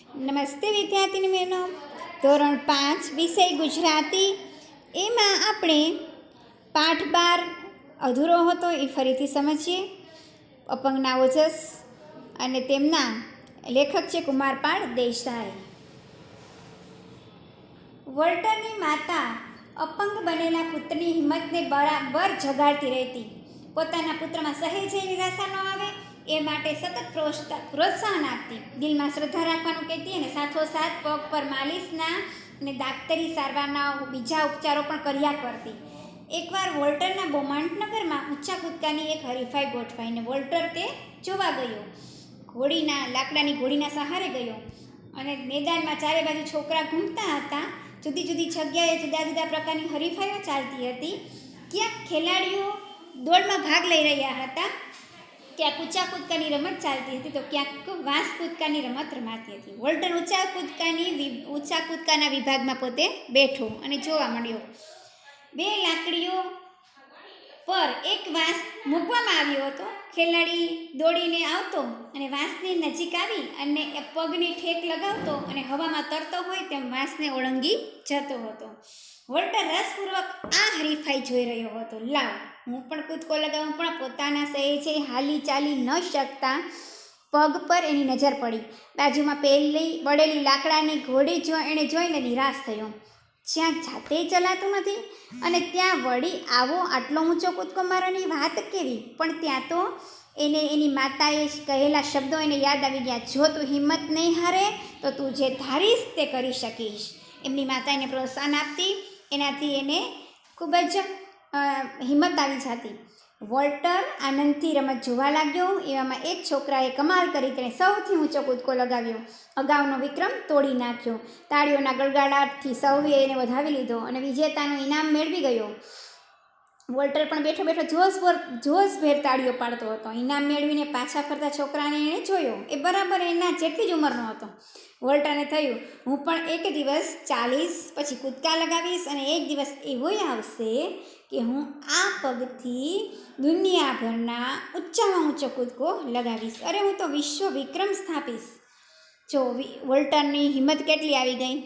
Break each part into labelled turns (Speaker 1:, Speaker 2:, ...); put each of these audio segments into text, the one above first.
Speaker 1: નમસ્તે વિદ્યાર્થીની બહેનો. ધોરણ 5 વિષય ગુજરાતી. એમાં આપણે પાઠ 12 અધૂરો હતો એ ફરીથી સમજીએ. અપંગના ઓજસ અને તેમના લેખક છે કુમારપાળ દેસાઈ. વોલ્ટરની માતા અપંગ બનેલા પુત્રની હિંમતને બરાબર જગાડતી રહેતી. પોતાના પુત્રમાં સહેજે નિરાશા ન આવે એ માટે સતત પ્રોત્સાહન આપતી. દિલમાં શ્રદ્ધા રાખવાનું કહેતી અને સાથોસાથ પગ પર માલિશના અને દાક્તરી સારવારના બીજા ઉપચારો પણ કર્યા કરતી. એકવાર વોલ્ટરના બોમાંટનગરમાં ઊંચા કૂદકાની એક હરીફાઈ ગોઠવાઈને વોલ્ટર તે જોવા ગયો. લાકડાની ઘોડીના સહારે ગયો અને મેદાનમાં ચારે બાજુ છોકરા ઘૂમતા હતા. જુદી જુદી જગ્યાએ જુદા જુદા પ્રકારની હરીફાઈઓ ચાલતી હતી. ક્યાંક ખેલાડીઓ દોડમાં ભાગ લઈ રહ્યા હતા, ક્યાંક ઊંચા કૂદકાની રમત ચાલતી હતી, તો ક્યાંક વાંસ કૂદકાની રમત રમાતી હતી. વોલ્ટર ઊંચા કૂદકાના વિભાગમાં પોતે બેઠો અને જોવા મળ્યો. બે લાકડીઓ પર એક વાંસ મૂકવામાં આવ્યો હતો. ખેલાડી દોડીને આવતો અને વાંસની નજીક આવી અને પગની ઠેક લગાવતો અને હવામાં તરતો હોય તેમ વાંસને ઓળંગી જતો હતો. વોલ્ટર રસપૂર્વક આ હરીફાઈ જોઈ રહ્યો હતો. લાવ, હું પણ કૂદકો લગાવું. પણ પોતાના સહેજે હાલી ચાલી ન શકતા પગ પર એની નજર પડી. બાજુમાં પડેલી લાકડાની ઘોડી એણે જોઈને નિરાશ થયો. જ્યાં જાતે ચલાતું નથી અને ત્યાં વળી આવો આટલો ઊંચો કૂદકો મારવાની વાત કેવી? પણ ત્યાં તો એની માતાએ કહેલા શબ્દો એને યાદ આવી ગયા. જો તું હિંમત નહીં હારે તો તું જે ધારીશ તે કરી શકીશ. એમની માતા એને પ્રોત્સાહન આપતી. એનાથી એને ખૂબ જ હિંમત આવી જતી. વોલ્ટર આનંદથી રમત જોવા લાગ્યો. એવામાં એક છોકરાએ કમાલ કરી. તેણે સૌથી ઊંચો કૂદકો લગાવ્યો. અગાઉનો વિક્રમ તોડી નાખ્યો. તાળીઓના ગળગળાટથી સૌએ એને વધાવી લીધો અને વિજેતાનું ઇનામ મેળવી ગયો. વોલ્ટર પણ બેઠો બેઠો જોશભેર તાળીઓ પાડતો હતો. ઇનામ મેળવીને પાછા ફરતા છોકરાને એણે જોયો. એ બરાબર એના જેટલી જ ઉંમરનો હતો. વોલ્ટરને થયું, હું પણ એક દિવસ ચાલીશ, પછી કૂદકા લગાવીશ અને એક દિવસ એવોય આવશે કે હું આ પગથી દુનિયાભરના ઊંચામાં ઊંચો કૂદકો લગાવીશ. અરે, હું તો વિશ્વ વિક્રમ સ્થાપીશ. જો વોલ્ટરની હિંમત કેટલી આવી ગઈ.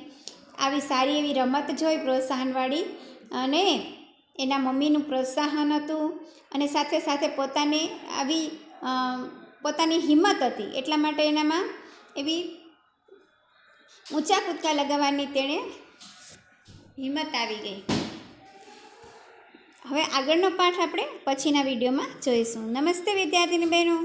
Speaker 1: આવી સારી એવી રમત જોઈ, પ્રોત્સાહનવાળી, અને એના મમ્મીનું પ્રોત્સાહન હતું અને સાથે સાથે પોતાની હિંમત હતી. એટલા માટે એનામાં એવી ઊંચા કૂદકા લગાવવાની તેણે હિંમત આવી ગઈ. હવે આગળનો પાઠ આપણે પછીના વિડીયોમાં જોઈશું. નમસ્તે વિદ્યાર્થીની બહેનો.